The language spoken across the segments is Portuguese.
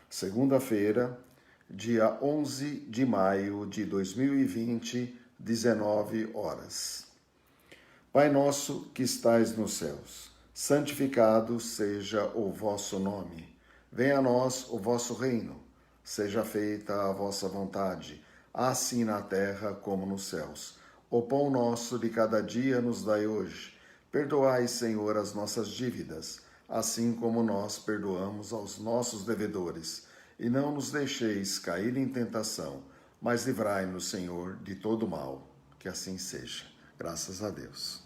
segunda-feira, dia 11 de maio de 2020, 19 horas. Pai nosso que estais nos céus, santificado seja o vosso nome. Venha a nós o vosso reino. Seja feita a vossa vontade, assim na terra como nos céus. O pão nosso de cada dia nos dai hoje. Perdoai, Senhor, as nossas dívidas, assim como nós perdoamos aos nossos devedores. E não nos deixeis cair em tentação, mas livrai-nos, Senhor, de todo mal. Que assim seja. Graças a Deus.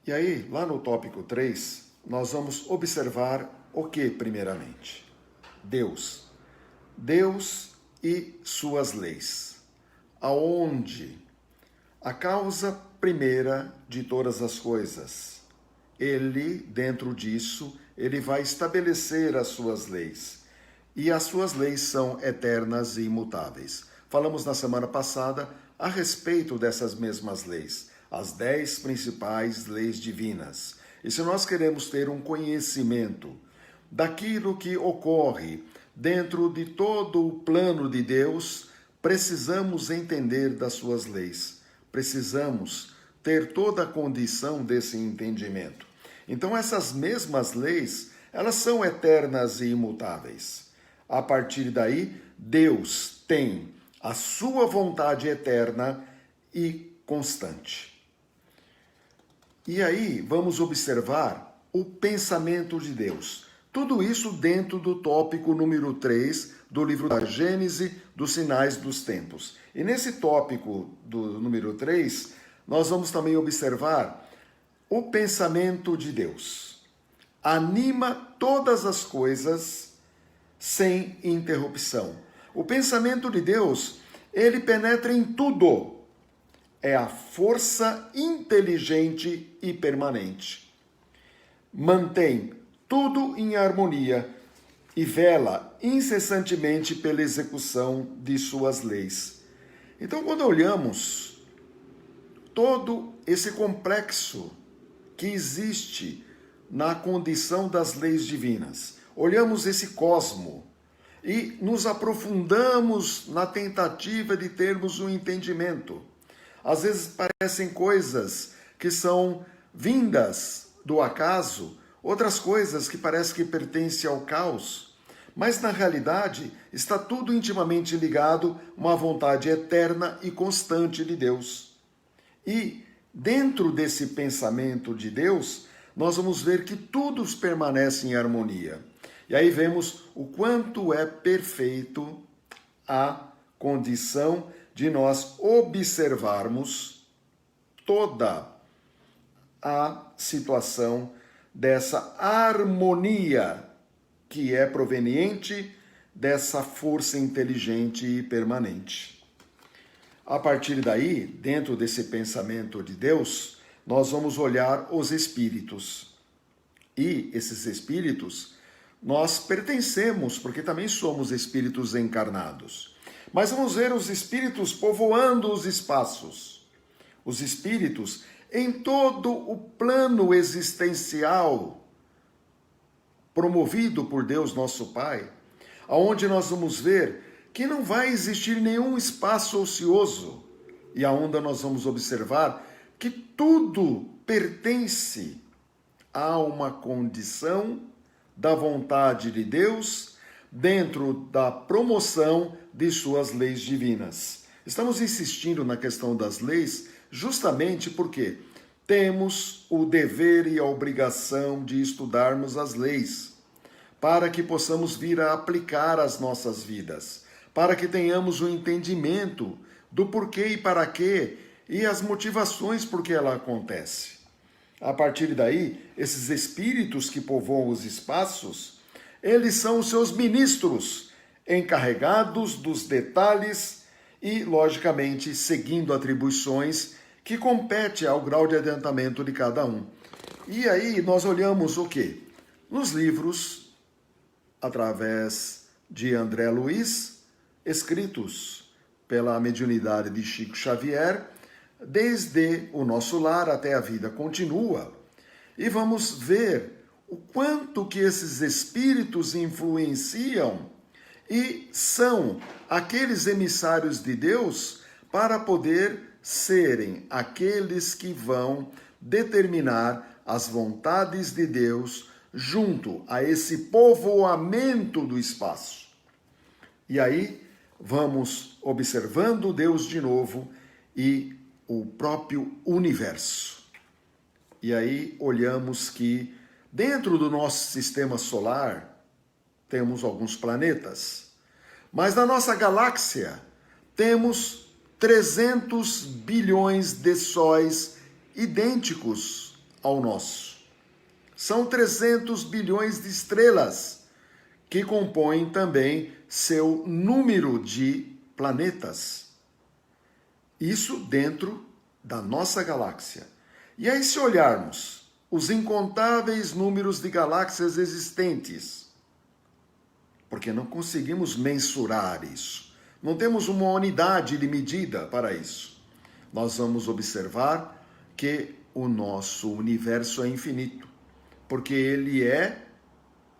E aí, lá no tópico 3, nós vamos observar o que, primeiramente? Deus. Deus e suas leis. Aonde? A causa primeira de todas as coisas. Ele, dentro disso, ele vai estabelecer as suas leis. E as suas leis são eternas e imutáveis. Falamos na semana passada a respeito dessas mesmas leis, as 10 principais leis divinas. E se nós queremos ter um conhecimento daquilo que ocorre dentro de todo o plano de Deus, precisamos entender das suas leis. Precisamos ter toda a condição desse entendimento. Então, essas mesmas leis, elas são eternas e imutáveis. A partir daí, Deus tem a sua vontade eterna e constante. E aí, vamos observar o pensamento de Deus. Tudo isso dentro do tópico número 3 do livro da Gênese, dos sinais dos tempos. E nesse tópico do número 3, nós vamos também observar o pensamento de Deus. Anima todas as coisas sem interrupção. O pensamento de Deus, ele penetra em tudo. É a força inteligente e permanente. Mantém tudo em harmonia e vela incessantemente pela execução de suas leis. Então, quando olhamos todo esse complexo que existe na condição das leis divinas, olhamos esse cosmo e nos aprofundamos na tentativa de termos um entendimento. Às vezes parecem coisas que são vindas do acaso, outras coisas que parecem que pertencem ao caos, mas na realidade está tudo intimamente ligado a uma vontade eterna e constante de Deus. E dentro desse pensamento de Deus, nós vamos ver que tudo permanece em harmonia. E aí vemos o quanto é perfeito a condição de nós observarmos toda a situação dessa harmonia que é proveniente dessa força inteligente e permanente. A partir daí, dentro desse pensamento de Deus, nós vamos olhar os espíritos. E esses espíritos, nós pertencemos, porque também somos espíritos encarnados. Mas vamos ver os espíritos povoando os espaços. Os espíritos em todo o plano existencial promovido por Deus nosso Pai, aonde nós vamos ver que não vai existir nenhum espaço ocioso e aonde nós vamos observar que tudo pertence a uma condição da vontade de Deus dentro da promoção de suas leis divinas. Estamos insistindo na questão das leis justamente porque temos o dever e a obrigação de estudarmos as leis, para que possamos vir a aplicar as nossas vidas, para que tenhamos o entendimento do porquê e para quê e as motivações por que ela acontece. A partir daí, esses espíritos que povoam os espaços, eles são os seus ministros, encarregados dos detalhes e, logicamente, seguindo atribuições que compete ao grau de adiantamento de cada um. E aí nós olhamos o quê? Nos livros, através de André Luiz, escritos pela mediunidade de Chico Xavier, desde o nosso lar até a vida continua. E vamos ver o quanto que esses espíritos influenciam e são aqueles emissários de Deus para poder serem aqueles que vão determinar as vontades de Deus junto a esse povoamento do espaço. E aí vamos observando Deus de novo e o próprio universo. E aí olhamos que dentro do nosso sistema solar temos alguns planetas, mas na nossa galáxia temos 300 bilhões de sóis idênticos ao nosso. São 300 bilhões de estrelas que compõem também seu número de planetas. Isso dentro da nossa galáxia. E aí, se olharmos os incontáveis números de galáxias existentes, porque não conseguimos mensurar isso, não temos uma unidade de medida para isso, nós vamos observar que o nosso universo é infinito, porque ele é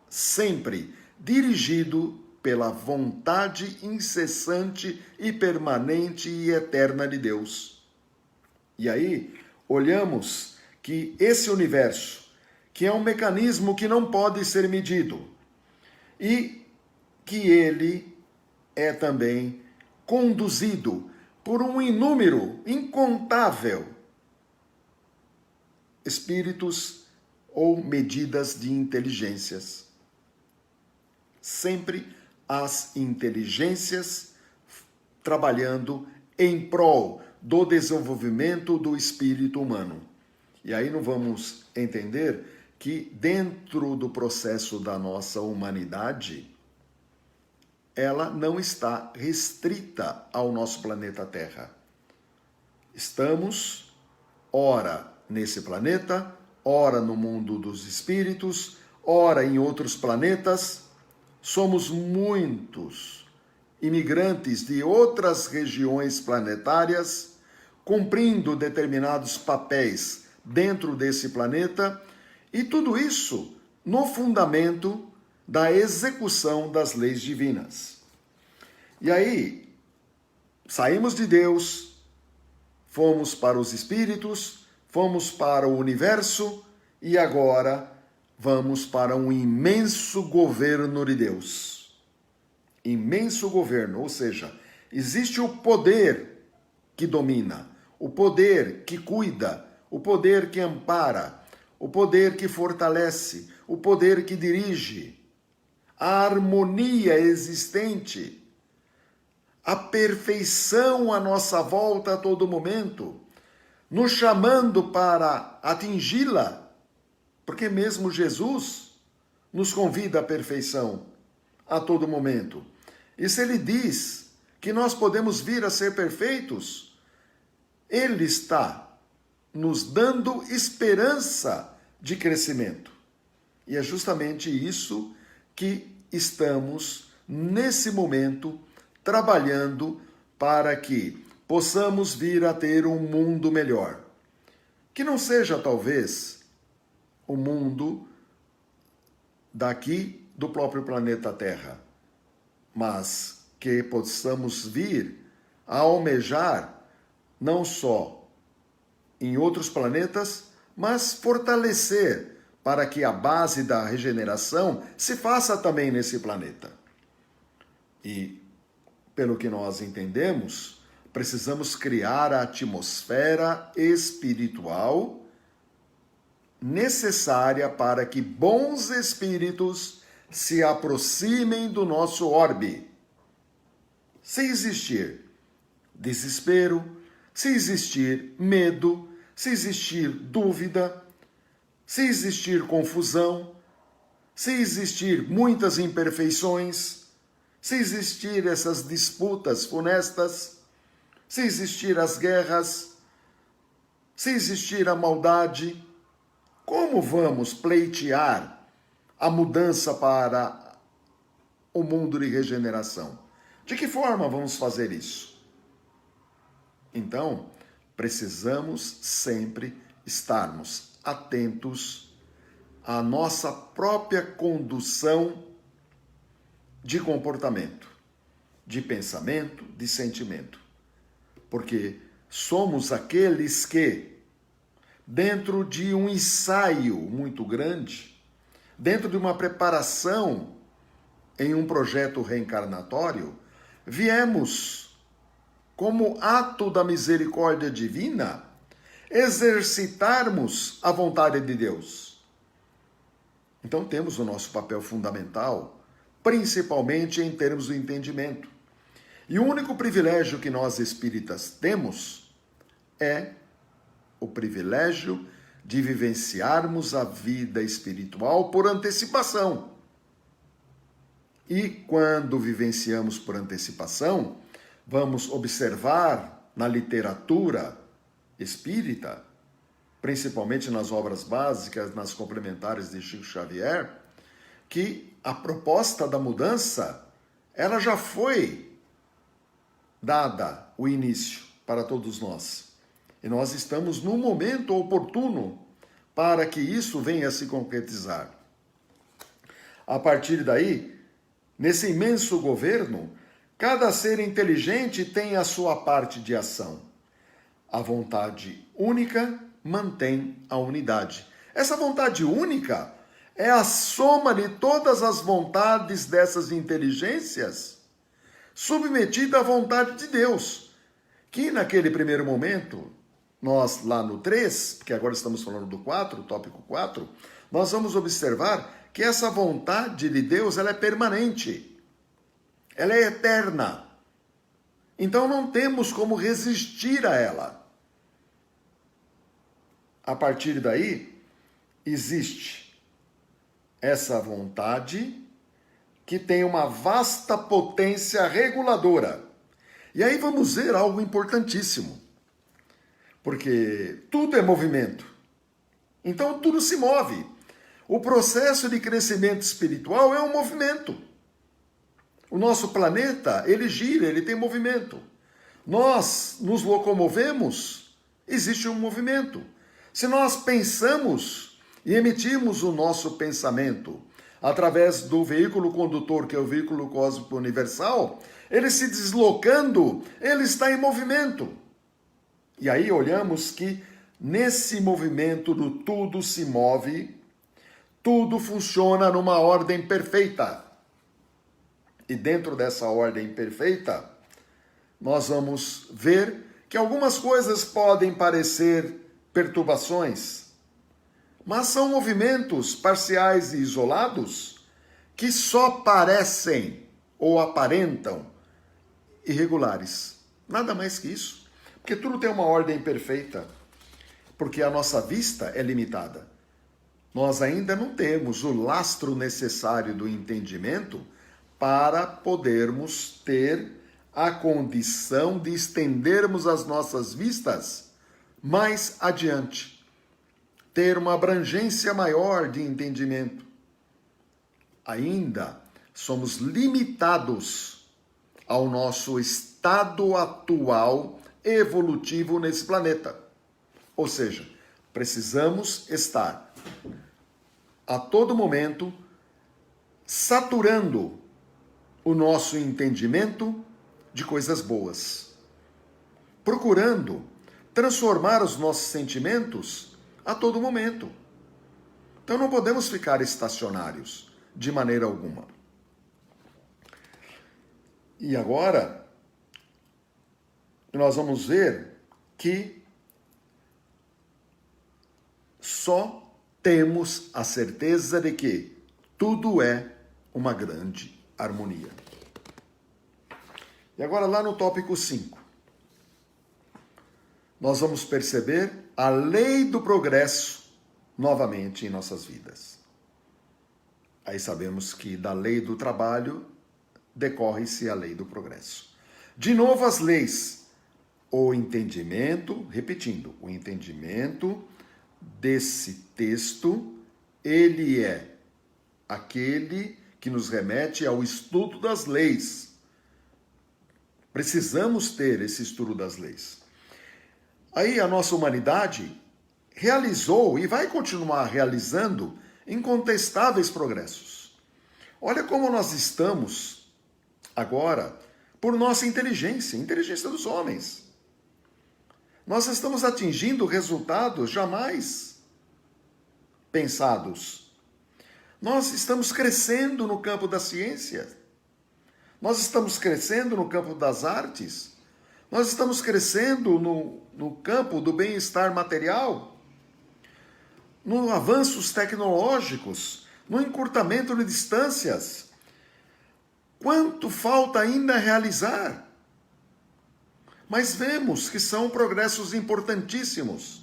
sempre dirigido pela vontade incessante e permanente e eterna de Deus. E aí, olhamos que esse universo, que é um mecanismo que não pode ser medido, e que ele é também conduzido por um inúmero, incontável, espíritos ou medidas de inteligências. Sempre as inteligências trabalhando em prol do desenvolvimento do espírito humano. E aí não vamos entender que dentro do processo da nossa humanidade, ela não está restrita ao nosso planeta Terra. Estamos, ora nesse planeta, ora no mundo dos espíritos, ora em outros planetas. Somos muitos imigrantes de outras regiões planetárias, cumprindo determinados papéis dentro desse planeta, e tudo isso no fundamento da execução das leis divinas. E aí, saímos de Deus, fomos para os espíritos, fomos para o universo e agora vamos para um imenso governo de Deus. Imenso governo, ou seja, existe o poder que domina, o poder que cuida, o poder que ampara, o poder que fortalece, o poder que dirige, a harmonia existente, a perfeição à nossa volta a todo momento, nos chamando para atingi-la, porque mesmo Jesus nos convida à perfeição a todo momento. E se ele diz que nós podemos vir a ser perfeitos, ele está nos dando esperança de crescimento. E é justamente isso que estamos, nesse momento, trabalhando para que possamos vir a ter um mundo melhor. Que não seja, talvez, o mundo daqui do próprio planeta Terra, mas que possamos vir a almejar não só em outros planetas, mas fortalecer para que a base da regeneração se faça também nesse planeta. E, pelo que nós entendemos, precisamos criar a atmosfera espiritual necessária para que bons espíritos se aproximem do nosso orbe. Se existir desespero, se existir medo, se existir dúvida, se existir confusão, se existir muitas imperfeições, se existir essas disputas funestas, se existir as guerras, se existir a maldade, como vamos pleitear a mudança para o mundo de regeneração? De que forma vamos fazer isso? Então, precisamos sempre estarmos atentos a nossa própria condução de comportamento, de pensamento, de sentimento. Porque somos aqueles que, dentro de um ensaio muito grande, dentro de uma preparação em um projeto reencarnatório, viemos, como ato da misericórdia divina, exercitarmos a vontade de Deus. Então temos o nosso papel fundamental, principalmente em termos do entendimento. E o único privilégio que nós espíritas temos é o privilégio de vivenciarmos a vida espiritual por antecipação. E quando vivenciamos por antecipação, vamos observar na literatura espírita, principalmente nas obras básicas, nas complementares de Chico Xavier, que a proposta da mudança, ela já foi dada o início para todos nós. E nós estamos no momento oportuno para que isso venha a se concretizar. A partir daí, nesse imenso governo, cada ser inteligente tem a sua parte de ação. A vontade única mantém a unidade. Essa vontade única é a soma de todas as vontades dessas inteligências submetida à vontade de Deus, que naquele primeiro momento, nós lá no 3, porque agora estamos falando do 4, tópico 4, nós vamos observar que essa vontade de Deus, ela é permanente, ela é eterna. Então não temos como resistir a ela. A partir daí, existe essa vontade que tem uma vasta potência reguladora. E aí vamos ver algo importantíssimo. Porque tudo é movimento. Então tudo se move. O processo de crescimento espiritual é um movimento. O nosso planeta, ele gira, ele tem movimento. Nós nos locomovemos, existe um movimento. Se nós pensamos e emitimos o nosso pensamento através do veículo condutor, que é o veículo cósmico universal, ele se deslocando, ele está em movimento. E aí olhamos que nesse movimento do tudo se move, tudo funciona numa ordem perfeita. E dentro dessa ordem perfeita, nós vamos ver que algumas coisas podem parecer perturbações, mas são movimentos parciais e isolados que só parecem ou aparentam irregulares. Nada mais que isso. Porque tudo tem uma ordem perfeita. Porque a nossa vista é limitada. Nós ainda não temos o lastro necessário do entendimento para podermos ter a condição de estendermos as nossas vistas mais adiante. Ter uma abrangência maior de entendimento. Ainda somos limitados ao nosso estado atual evolutivo nesse planeta. Ou seja, precisamos estar a todo momento saturando o nosso entendimento de coisas boas, procurando transformar os nossos sentimentos a todo momento. Então não podemos ficar estacionários de maneira alguma. E agora nós vamos ver que só temos a certeza de que tudo é uma grande harmonia. E agora lá no tópico 5, nós vamos perceber a lei do progresso novamente em nossas vidas. Aí sabemos que da lei do trabalho decorre-se a lei do progresso. De novo as leis, o entendimento, repetindo, o entendimento desse texto, ele é aquele que nos remete ao estudo das leis. Precisamos ter esse estudo das leis. Aí a nossa humanidade realizou e vai continuar realizando incontestáveis progressos. Olha como nós estamos agora, por nossa inteligência, inteligência dos homens. Nós estamos atingindo resultados jamais pensados. Nós estamos crescendo no campo da ciência. Nós estamos crescendo no campo das artes. Nós estamos crescendo no campo do bem-estar material, nos avanços tecnológicos, no encurtamento de distâncias. Quanto falta ainda realizar? Mas vemos que são progressos importantíssimos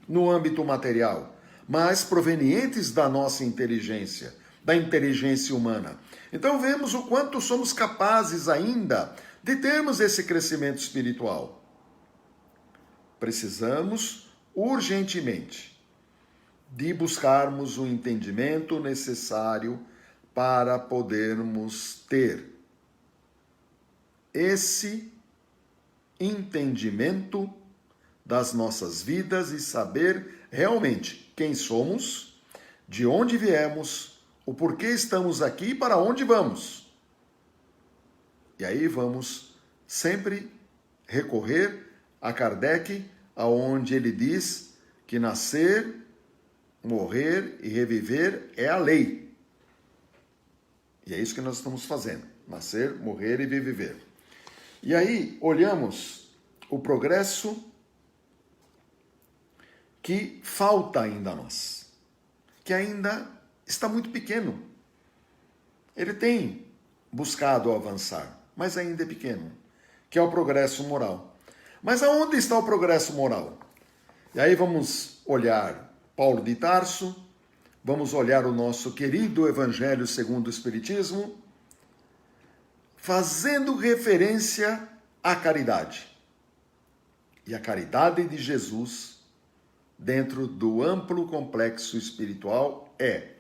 no âmbito material, mas provenientes da nossa inteligência, da inteligência humana. Então vemos o quanto somos capazes ainda de termos esse crescimento espiritual. Precisamos urgentemente de buscarmos o entendimento necessário para podermos ter esse entendimento das nossas vidas e saber realmente quem somos, de onde viemos, o porquê estamos aqui e para onde vamos. E aí vamos sempre recorrer a Kardec, aonde ele diz que nascer, morrer e reviver é a lei. E é isso que nós estamos fazendo, nascer, morrer e reviver. E aí olhamos o progresso que falta ainda a nós, que ainda está muito pequeno. Ele tem buscado avançar, mas ainda é pequeno, que é o progresso moral. Mas aonde está o progresso moral? E aí vamos olhar Paulo de Tarso, vamos olhar o nosso querido Evangelho segundo o Espiritismo, fazendo referência à caridade. E a caridade de Jesus, dentro do amplo complexo espiritual, é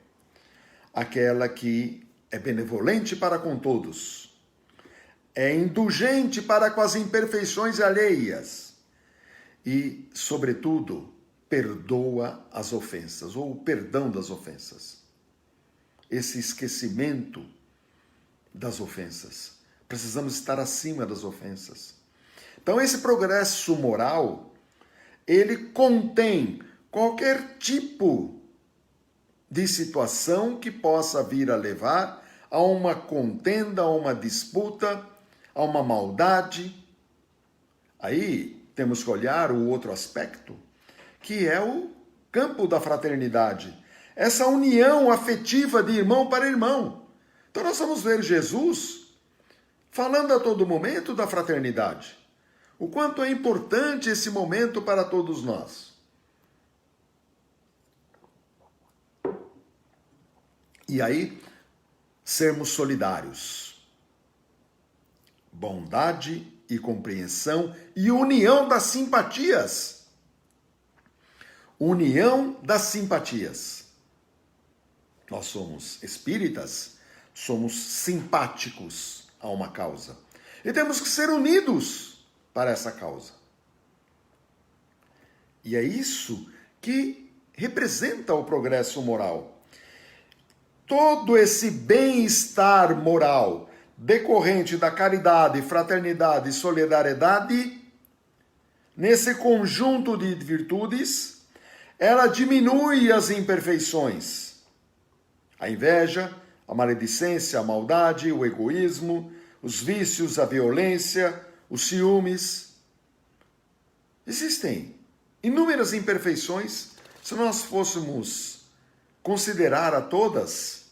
aquela que é benevolente para com todos, é indulgente para com as imperfeições alheias e, sobretudo, perdoa as ofensas, ou o perdão das ofensas. Esse esquecimento das ofensas. Precisamos estar acima das ofensas. Então, esse progresso moral, ele contém qualquer tipo de situação que possa vir a levar a uma contenda, a uma disputa, a uma maldade. Aí temos que olhar o outro aspecto, que é o campo da fraternidade. Essa união afetiva de irmão para irmão. Então nós vamos ver Jesus falando a todo momento da fraternidade. O quanto é importante esse momento para todos nós. E aí, sermos solidários. Bondade e compreensão e união das simpatias. União das simpatias. Nós somos espíritas, somos simpáticos a uma causa. E temos que ser unidos para essa causa. E é isso que representa o progresso moral. Todo esse bem-estar moral decorrente da caridade, fraternidade e solidariedade, nesse conjunto de virtudes, ela diminui as imperfeições. A inveja, a maledicência, a maldade, o egoísmo, os vícios, a violência, os ciúmes. Existem inúmeras imperfeições. Se nós fôssemos considerar a todas,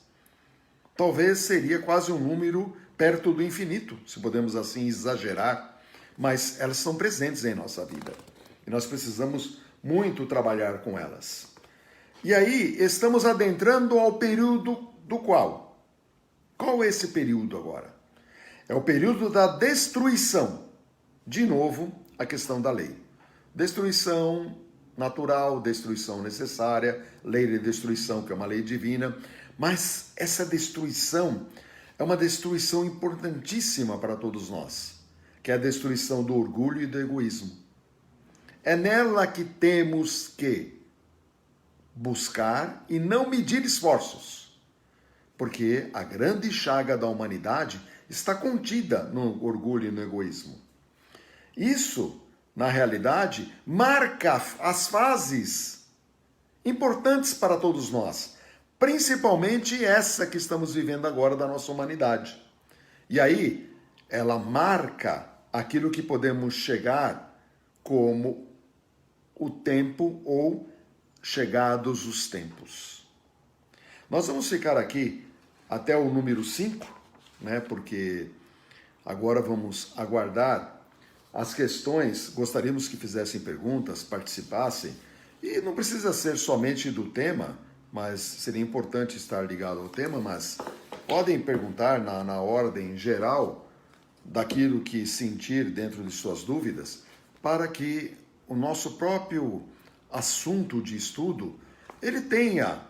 talvez seria quase um número perto do infinito, se podemos assim exagerar, mas elas são presentes em nossa vida e nós precisamos muito trabalhar com elas. E aí estamos adentrando ao período do qual? Qual é esse período agora? É o período da destruição. De novo, a questão da lei. Destruição natural, destruição necessária, lei de destruição, que é uma lei divina, mas essa destruição é uma destruição importantíssima para todos nós, que é a destruição do orgulho e do egoísmo. É nela que temos que buscar e não medir esforços, porque a grande chaga da humanidade está contida no orgulho e no egoísmo. Isso, na realidade, marca as fases importantes para todos nós, principalmente essa que estamos vivendo agora da nossa humanidade. E aí, ela marca aquilo que podemos chegar como o tempo ou chegados os tempos. Nós vamos ficar aqui até o número 5, né? Porque agora vamos aguardar as questões. Gostaríamos que fizessem perguntas, participassem, e não precisa ser somente do tema, mas seria importante estar ligado ao tema, mas podem perguntar na ordem geral daquilo que sentir dentro de suas dúvidas, para que o nosso próprio assunto de estudo ele tenha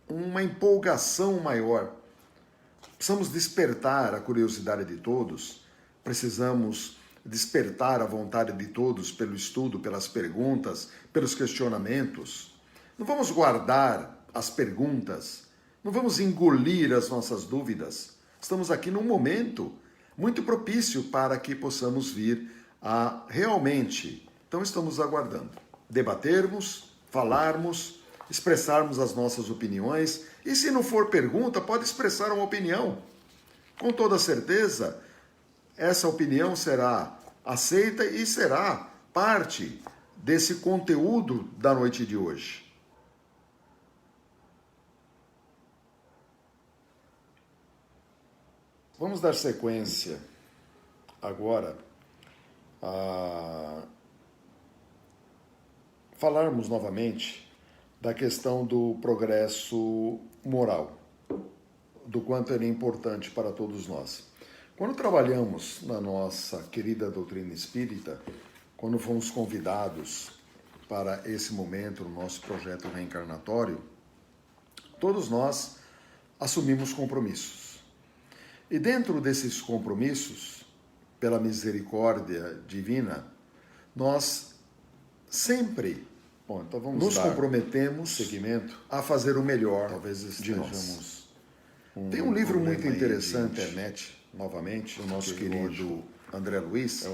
uma empolgação maior. Precisamos despertar a curiosidade de todos, precisamos despertar a vontade de todos pelo estudo, pelas perguntas, pelos questionamentos. Não vamos guardar as perguntas, não vamos engolir as nossas dúvidas. Estamos aqui num momento muito propício para que possamos vir a realmente, então estamos aguardando, debatermos, falarmos, expressarmos as nossas opiniões, e se não for pergunta, pode expressar uma opinião. Com toda certeza, essa opinião será aceita e será parte desse conteúdo da noite de hoje. Vamos dar sequência agora a falarmos novamente da questão do progresso moral, do quanto ele é importante para todos nós. Quando trabalhamos na nossa querida doutrina espírita, quando fomos convidados para esse momento no nosso projeto reencarnatório, todos nós assumimos compromissos. E dentro desses compromissos, pela misericórdia divina, nós sempre nos comprometemos seguimento a fazer o melhor de nós. Tem um livro muito interessante na internet, novamente, do nosso querido André Luiz,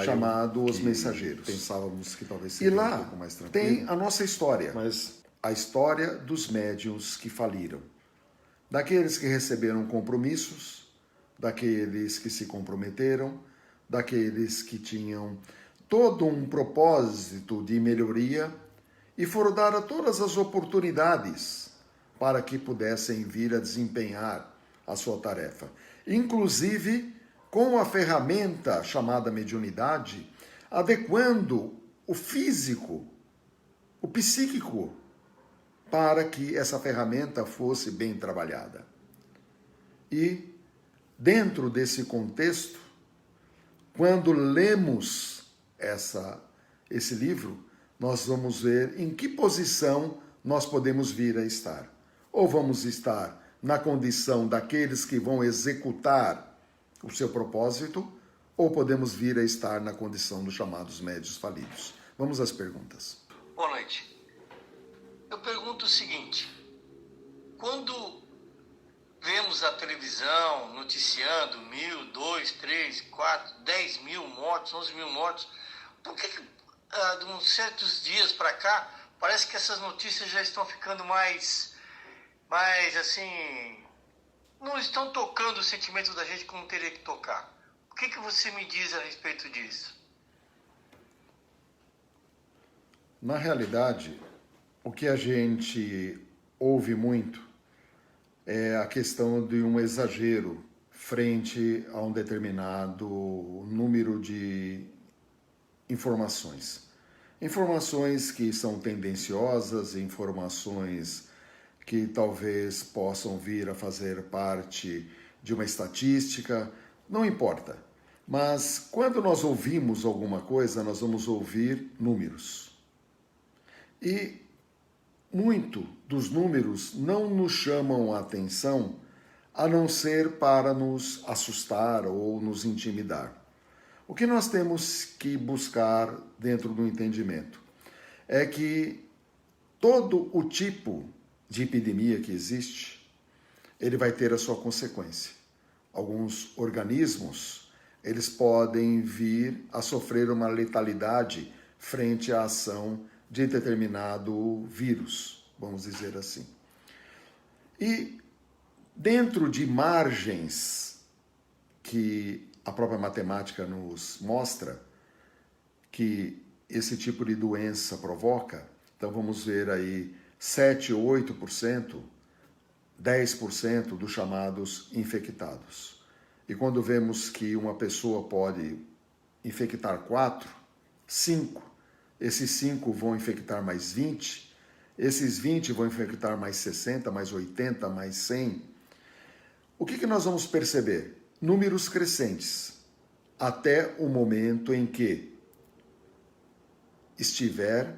chamado Os Mensageiros. Pensávamos que talvez seria um pouco mais tranquilo. Tem a nossa história, mas a história dos médiuns que faliram, daqueles que receberam compromissos, daqueles que se comprometeram, daqueles que tinham todo um propósito de melhoria e foram dadas todas as oportunidades para que pudessem vir a desempenhar a sua tarefa. Inclusive com a ferramenta chamada mediunidade, adequando o físico, o psíquico, para que essa ferramenta fosse bem trabalhada. E, dentro desse contexto, quando lemos esse livro, nós vamos ver em que posição nós podemos vir a estar. Ou vamos estar na condição daqueles que vão executar o seu propósito, ou podemos vir a estar na condição dos chamados médiuns falidos. Vamos às perguntas. Boa noite. Eu pergunto o seguinte: quando vemos a televisão noticiando 1.000, 2, 3, 4, 10 mil mortos, 11 mil mortos, por que de uns certos dias para cá parece que essas notícias já estão ficando mais assim, não estão tocando o sentimento da gente como teria que tocar? O que você me diz a respeito disso? Na realidade, o que a gente ouve muito é a questão de um exagero frente a um determinado número de informações. Informações que são tendenciosas, informações que talvez possam vir a fazer parte de uma estatística, não importa. Mas quando nós ouvimos alguma coisa, nós vamos ouvir números. E muito dos números não nos chamam a atenção, a não ser para nos assustar ou nos intimidar. O que nós temos que buscar dentro do entendimento é que todo o tipo de epidemia que existe, ele vai ter a sua consequência. Alguns organismos, eles podem vir a sofrer uma letalidade frente à ação de determinado vírus, vamos dizer assim. E dentro de margens que a própria matemática nos mostra que esse tipo de doença provoca, então vamos ver aí 7, 8%, 10% dos chamados infectados. E quando vemos que uma pessoa pode infectar 4, 5, esses 5 vão infectar mais 20, esses 20 vão infectar mais 60, mais 80, mais 100. O que nós vamos perceber? Números crescentes, até o momento em que estiver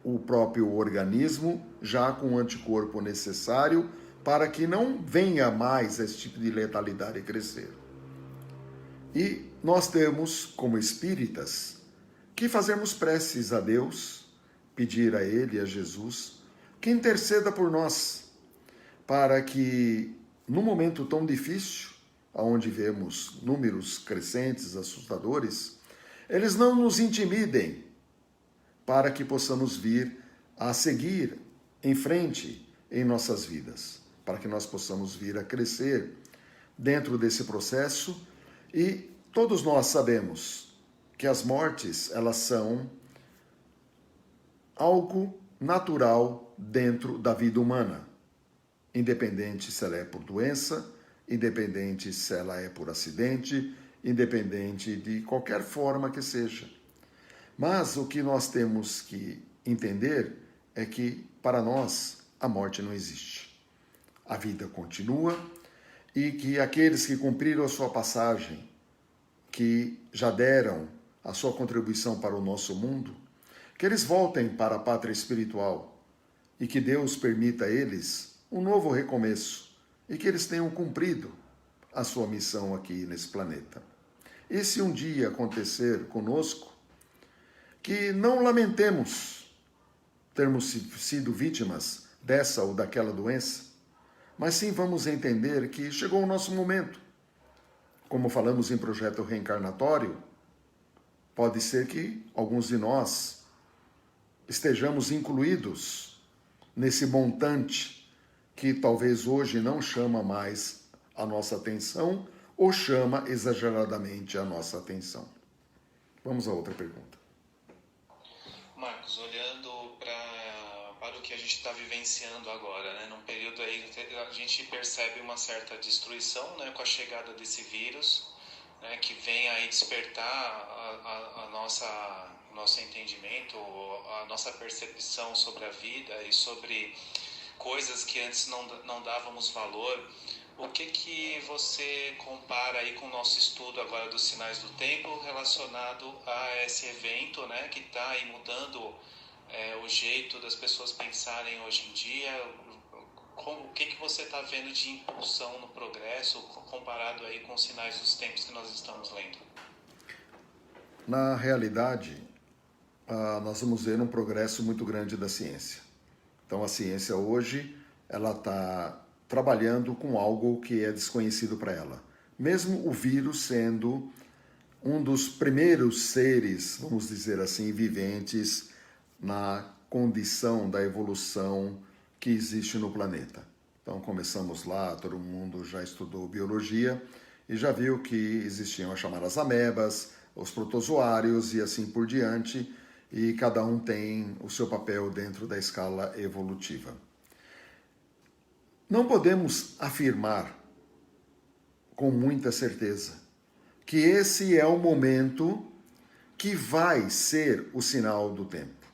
o próprio organismo já com o anticorpo necessário para que não venha mais esse tipo de letalidade crescer. E nós temos, como espíritas, que fazermos preces a Deus, pedir a Ele, a Jesus, que interceda por nós, para que, num momento tão difícil, onde vemos números crescentes, assustadores, eles não nos intimidem, para que possamos vir a seguir em frente em nossas vidas, para que nós possamos vir a crescer dentro desse processo. E todos nós sabemos que as mortes, elas são algo natural dentro da vida humana, independente se ela é por doença, independente se ela é por acidente, independente de qualquer forma que seja. Mas o que nós temos que entender é que, para nós, a morte não existe. A vida continua e que aqueles que cumpriram a sua passagem, que já deram a sua contribuição para o nosso mundo, que eles voltem para a pátria espiritual e que Deus permita a eles um novo recomeço e que eles tenham cumprido a sua missão aqui nesse planeta. E se um dia acontecer conosco, que não lamentemos termos sido vítimas dessa ou daquela doença, mas sim vamos entender que chegou o nosso momento. Como falamos em projeto reencarnatório, pode ser que alguns de nós estejamos incluídos nesse montante que talvez hoje não chama mais a nossa atenção ou chama exageradamente a nossa atenção. Vamos a outra pergunta. Marcos, olhando para o que a gente está vivenciando agora, né? Num período aí a gente percebe uma certa destruição, né? Com a chegada desse vírus, né? Que vem aí despertar nosso entendimento, a nossa percepção sobre a vida e sobre coisas que antes não dávamos valor. O que você compara aí com o nosso estudo agora dos sinais do tempo relacionado a esse evento, né, que está aí mudando o jeito das pessoas pensarem hoje em dia? O que você está vendo de impulsão no progresso comparado aí com os sinais dos tempos que nós estamos lendo? Na realidade, nós vamos ver um progresso muito grande da ciência. Então a ciência hoje, ela está trabalhando com algo que é desconhecido para ela. Mesmo o vírus sendo um dos primeiros seres, vamos dizer assim, viventes na condição da evolução que existe no planeta. Então começamos lá, todo mundo já estudou biologia e já viu que existiam as chamadas amebas, os protozoários e assim por diante, e cada um tem o seu papel dentro da escala evolutiva. Não podemos afirmar com muita certeza que esse é o momento que vai ser o sinal do tempo,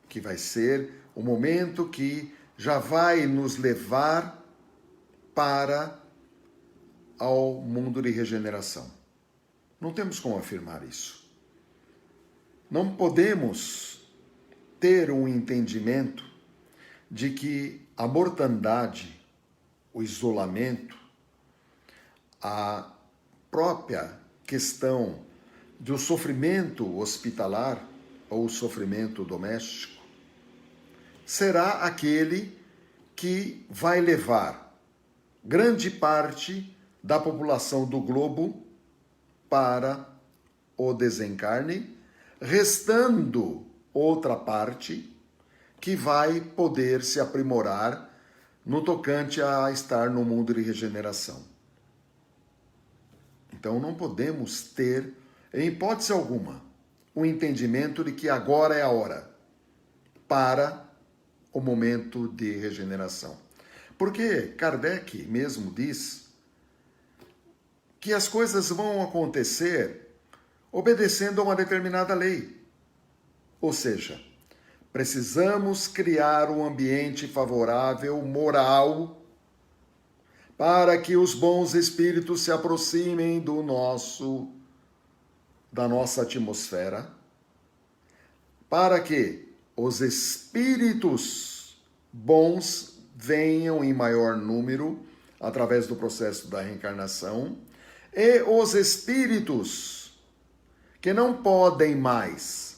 que vai ser o momento que já vai nos levar para ao mundo de regeneração. Não temos como afirmar isso. Não podemos ter um entendimento de que a mortandade, o isolamento, a própria questão do sofrimento hospitalar, ou sofrimento doméstico, será aquele que vai levar grande parte da população do globo para o desencarne, restando outra parte que vai poder se aprimorar no tocante a estar no mundo de regeneração. Então não podemos ter, em hipótese alguma, o entendimento de que agora é a hora para o momento de regeneração. Porque Kardec mesmo diz que as coisas vão acontecer obedecendo a uma determinada lei. Ou seja, precisamos criar um ambiente favorável, moral, para que os bons espíritos se aproximem da nossa atmosfera, para que os espíritos bons venham em maior número através do processo da reencarnação, e os espíritos que não podem mais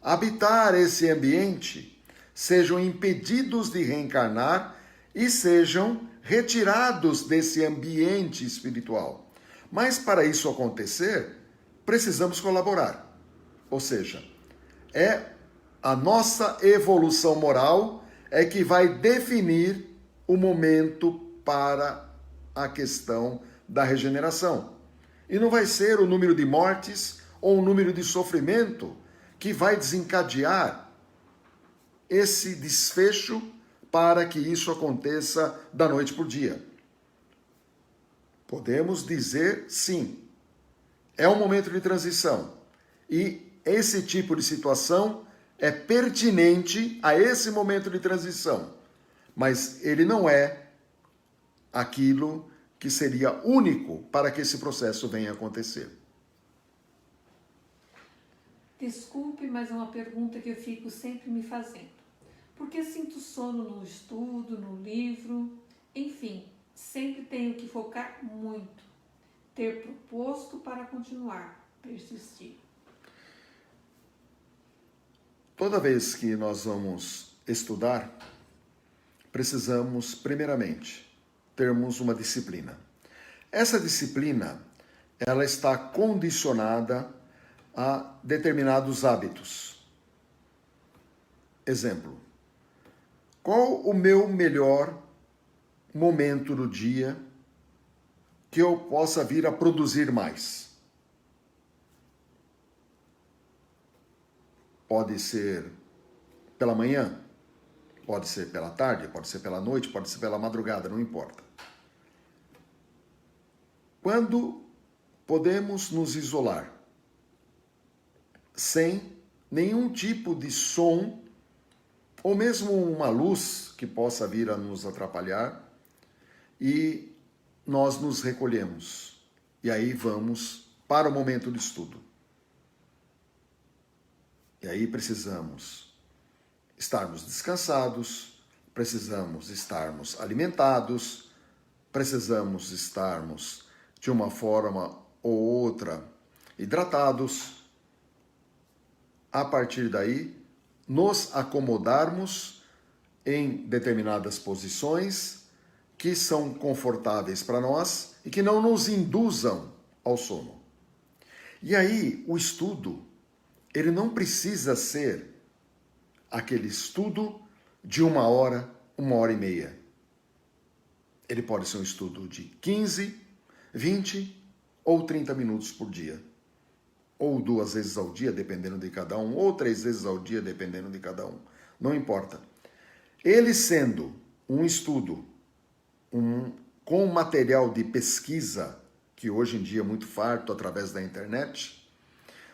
habitar esse ambiente sejam impedidos de reencarnar e sejam retirados desse ambiente espiritual. Mas para isso acontecer, precisamos colaborar. Ou seja, é a nossa evolução moral é que vai definir o momento para a questão da regeneração. E não vai ser o número de mortes ou o número de sofrimento que vai desencadear esse desfecho para que isso aconteça da noite para o dia. Podemos dizer sim, é um momento de transição e esse tipo de situação é pertinente a esse momento de transição, mas ele não é aquilo que seria único para que esse processo venha a acontecer. Desculpe, mas é uma pergunta que eu fico sempre me fazendo. Por que sinto sono no estudo, no livro? Enfim, sempre tenho que focar muito. Ter proposto para continuar, persistir. Toda vez que nós vamos estudar, precisamos, primeiramente, termos uma disciplina. Essa disciplina, ela está condicionada a determinados hábitos. Exemplo, qual o meu melhor momento do dia que eu possa vir a produzir mais? Pode ser pela manhã, pode ser pela tarde, pode ser pela noite, pode ser pela madrugada, não importa. Quando podemos nos isolar sem nenhum tipo de som ou mesmo uma luz que possa vir a nos atrapalhar, e nós nos recolhemos. E aí vamos para o momento de estudo. E aí precisamos estarmos descansados, precisamos estarmos alimentados, precisamos estarmos de uma forma ou outra hidratados. A partir daí, nos acomodarmos em determinadas posições que são confortáveis para nós e que não nos induzam ao sono. E aí, o estudo, ele não precisa ser aquele estudo de 1 hora e meia. Ele pode ser um estudo de 15, 20 ou 30 minutos por dia. Ou 2 vezes ao dia, dependendo de cada um, ou 3 vezes ao dia, dependendo de cada um. Não importa. Ele sendo um estudo com material de pesquisa, que hoje em dia é muito farto através da internet,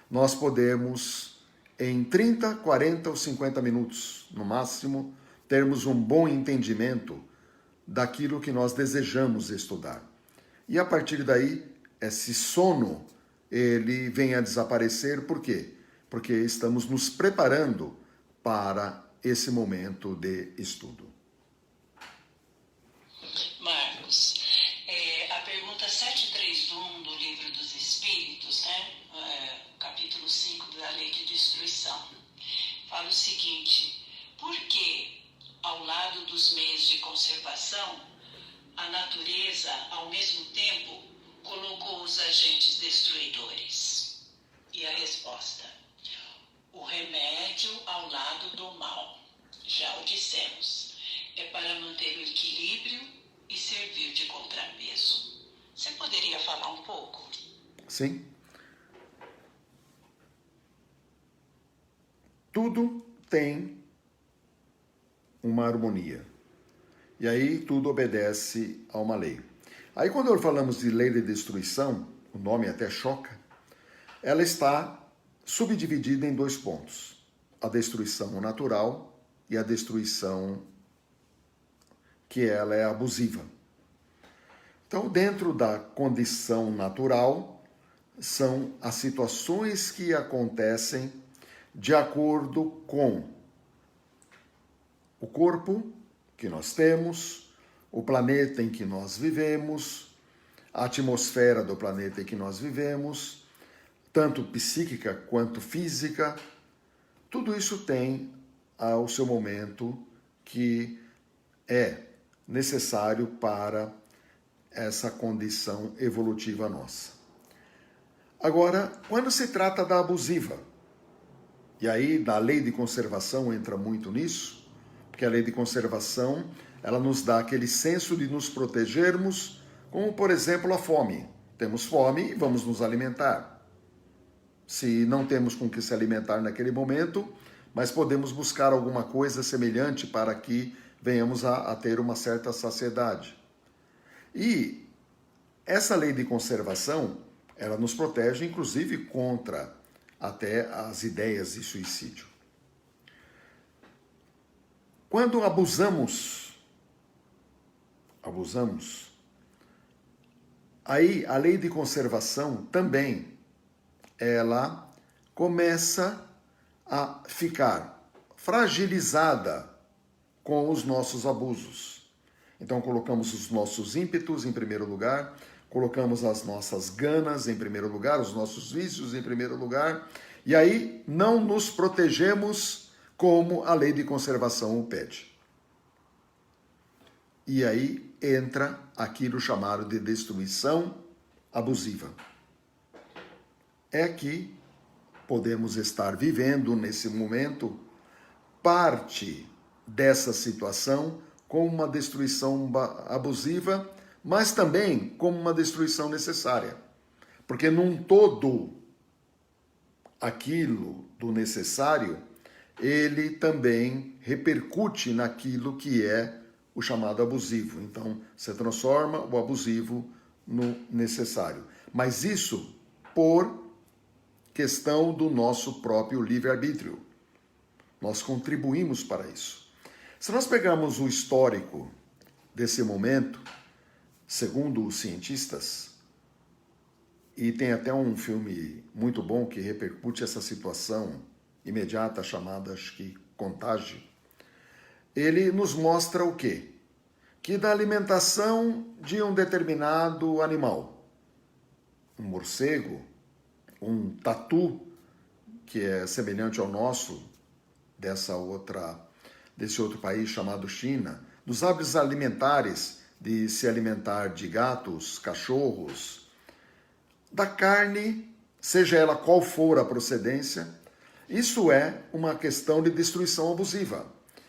nós podemos, em 30, 40 ou 50 minutos, no máximo, termos um bom entendimento daquilo que nós desejamos estudar. E a partir daí, esse sono, ele vem a desaparecer. Por quê? Porque estamos nos preparando para esse momento de estudo. Marcos, a pergunta 731 do Livro dos Espíritos, né? Capítulo 5 da Lei de Destruição. o seguinte: por que, ao lado dos meios de conservação, a natureza, ao mesmo tempo, colocou os agentes destruidores? E a resposta: o remédio ao lado do mal, já o dissemos, é para manter o equilíbrio e servir de contrapeso. Você poderia falar um pouco? Sim. Tudo tem uma harmonia. E aí tudo obedece a uma lei. Aí quando falamos de lei de destruição, o nome até choca, ela está subdividida em 2 pontos. A destruição natural e a destruição que ela é abusiva. Então, dentro da condição natural, são as situações que acontecem de acordo com o corpo que nós temos, o planeta em que nós vivemos, a atmosfera do planeta em que nós vivemos, tanto psíquica quanto física. Tudo isso tem o seu momento que é necessário para essa condição evolutiva nossa. Agora, quando se trata da abusiva, e aí da lei de conservação entra muito nisso, porque a lei de conservação, ela nos dá aquele senso de nos protegermos, como por exemplo a fome. Temos fome e vamos nos alimentar. Se não temos com que se alimentar naquele momento, mas podemos buscar alguma coisa semelhante para que venhamos a ter uma certa saciedade. E essa lei de conservação, ela nos protege inclusive contra até as ideias de suicídio. Quando abusamos, aí a lei de conservação também, ela começa a ficar fragilizada com os nossos abusos. Então colocamos os nossos ímpetos em primeiro lugar, colocamos as nossas ganas em primeiro lugar, os nossos vícios em primeiro lugar, e aí não nos protegemos como a lei de conservação o pede. E aí entra aquilo chamado de destruição abusiva. É que podemos estar vivendo nesse momento parte dessa situação como uma destruição abusiva, mas também como uma destruição necessária. Porque num todo, aquilo do necessário, ele também repercute naquilo que é o chamado abusivo. Então, você transforma o abusivo no necessário. Mas isso por questão do nosso próprio livre-arbítrio. Nós contribuímos para isso. Se nós pegarmos o histórico desse momento, segundo os cientistas, e tem até um filme muito bom que repercute essa situação imediata, chamada, acho que, Contágio, ele nos mostra o quê? Que da alimentação de um determinado animal, um morcego, um tatu, que é semelhante ao nosso, desse outro país chamado China, dos hábitos alimentares de se alimentar de gatos, cachorros, da carne, seja ela qual for a procedência, isso é uma questão de destruição abusiva.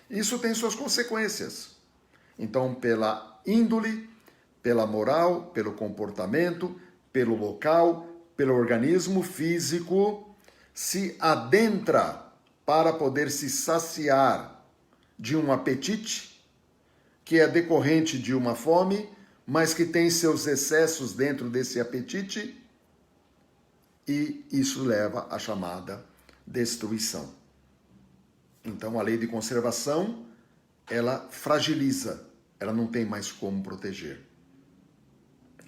Isso tem suas consequências. Então, pela índole, pela moral, pelo comportamento, pelo local, pelo organismo físico, se adentra para poder se saciar de um apetite que é decorrente de uma fome, mas que tem seus excessos dentro desse apetite, e isso leva à chamada destruição. Então, a lei de conservação, ela fragiliza, ela não tem mais como proteger.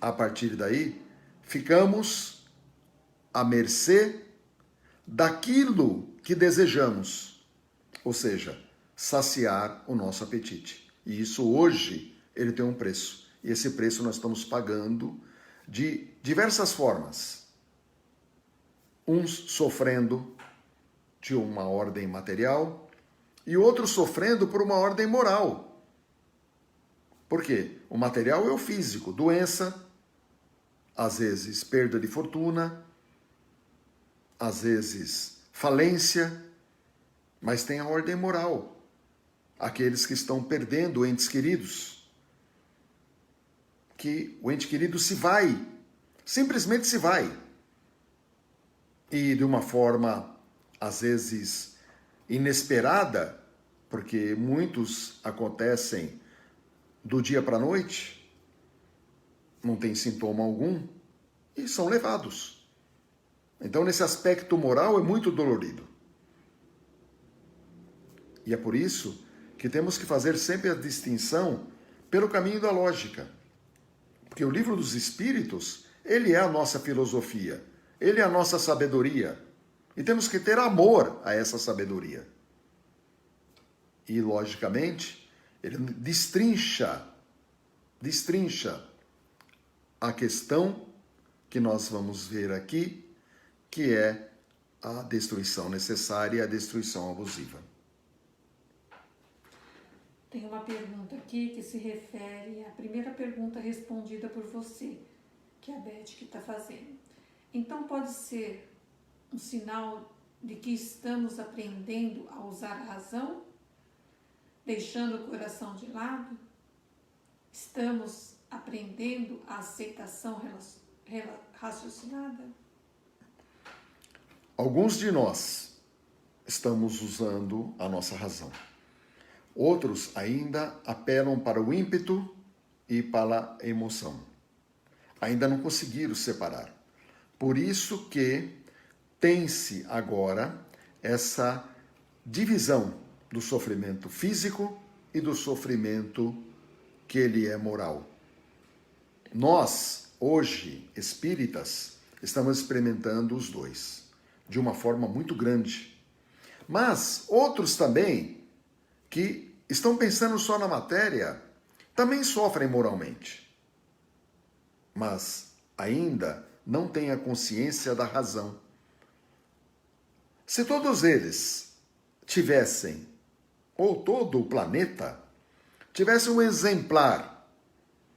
A partir daí, ficamos à mercê daquilo que desejamos, ou seja, saciar o nosso apetite. E isso hoje, ele tem um preço. E esse preço nós estamos pagando de diversas formas. Uns sofrendo de uma ordem material e outros sofrendo por uma ordem moral. Por quê? O material é o físico, doença, às vezes perda de fortuna, às vezes falência, mas tem a ordem moral. Aqueles que estão perdendo entes queridos, que o ente querido se vai, simplesmente se vai. E de uma forma, às vezes, inesperada, porque muitos acontecem do dia para a noite, não tem sintoma algum, e são levados. Então, nesse aspecto moral, é muito dolorido. E é por isso que temos que fazer sempre a distinção pelo caminho da lógica. Porque o livro dos Espíritos, ele é a nossa filosofia, ele é a nossa sabedoria. E temos que ter amor a essa sabedoria. E, logicamente, ele destrincha a questão que nós vamos ver aqui, que é a destruição necessária e a destruição abusiva. Tem uma pergunta aqui que se refere à primeira pergunta respondida por você, que é a Beth que está fazendo. Então pode ser um sinal de que estamos aprendendo a usar a razão, deixando o coração de lado? Estamos aprendendo a aceitação raciocinada? Alguns de nós estamos usando a nossa razão. Outros ainda apelam para o ímpeto e para a emoção. Ainda não conseguiram separar. Por isso que tem-se agora essa divisão do sofrimento físico e do sofrimento que ele é moral. Nós, hoje, espíritas, estamos experimentando os dois, de uma forma muito grande. Mas outros também, que estão pensando só na matéria, também sofrem moralmente. Mas ainda não têm a consciência da razão. Se todos eles tivessem, ou todo o planeta, tivesse um exemplar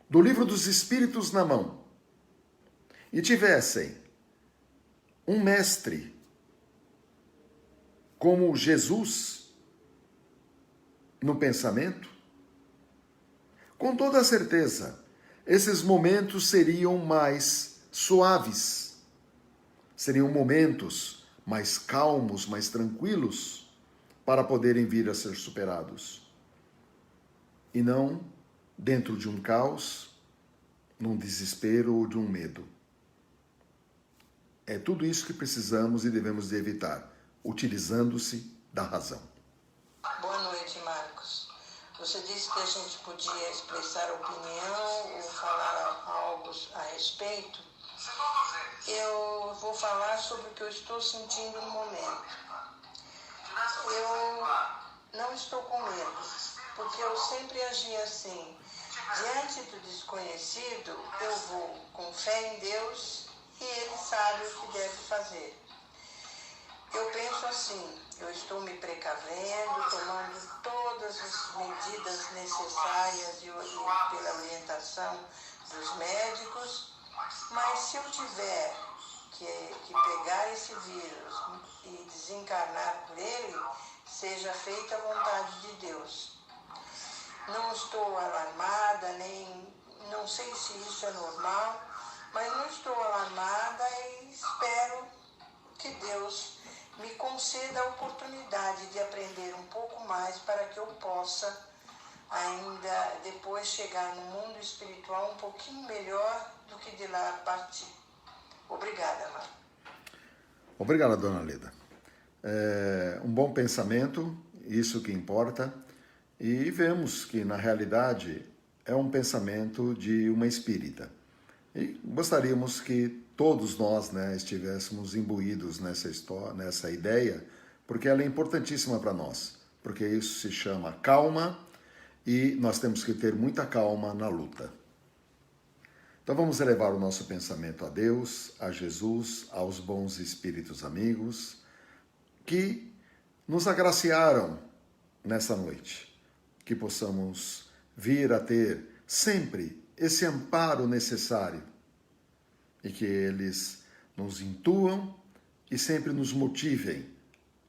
do Livro dos Espíritos na mão, e tivessem um mestre como Jesus no pensamento, com toda certeza, esses momentos seriam mais suaves, seriam momentos mais calmos, mais tranquilos, para poderem vir a ser superados. E não dentro de um caos, num desespero ou de um medo. É tudo isso que precisamos e devemos de evitar, utilizando-se da razão. Boa noite, Marcos. Você disse que a gente podia expressar opinião ou falar algo a respeito. Eu vou falar sobre o que eu estou sentindo no momento. Eu não estou com medo, porque eu sempre agi assim. Diante do desconhecido, eu vou com fé em Deus e Ele sabe o que deve fazer. Eu penso assim, eu estou me precavendo, tomando todas as medidas necessárias e pela orientação dos médicos, mas se eu tiver que pegar esse vírus e desencarnar por ele, seja feita a vontade de Deus. Não estou alarmada, não sei se isso é normal, mas não estou alarmada e espero que Deus me conceda a oportunidade de aprender um pouco mais para que eu possa ainda depois chegar no mundo espiritual um pouquinho melhor do que de lá partir. Obrigada, Mar. Obrigada, dona Leda. Um bom pensamento, isso que importa, e vemos que, na realidade, é um pensamento de uma espírita. E gostaríamos que todos nós, estivéssemos imbuídos nessa ideia, porque ela é importantíssima para nós, porque isso se chama calma e nós temos que ter muita calma na luta. Então vamos elevar o nosso pensamento a Deus, a Jesus, aos bons espíritos amigos, que nos agraciaram nessa noite. Que possamos vir a ter sempre esse amparo necessário e que eles nos intuam e sempre nos motivem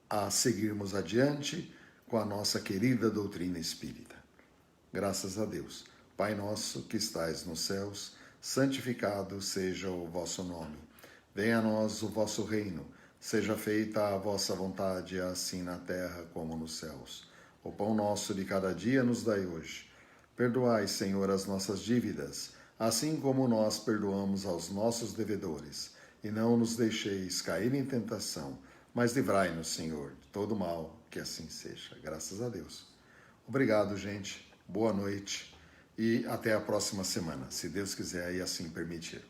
a seguirmos adiante com a nossa querida doutrina espírita. Graças a Deus. Pai nosso que estais nos céus, santificado seja o vosso nome. Venha a nós o vosso reino. Seja feita a vossa vontade, assim na terra como nos céus. O pão nosso de cada dia nos dai hoje. Perdoai, Senhor, as nossas dívidas, assim como nós perdoamos aos nossos devedores. E não nos deixeis cair em tentação, mas livrai-nos, Senhor, de todo mal, que assim seja. Graças a Deus. Obrigado, gente. Boa noite e até a próxima semana, se Deus quiser e assim permitir.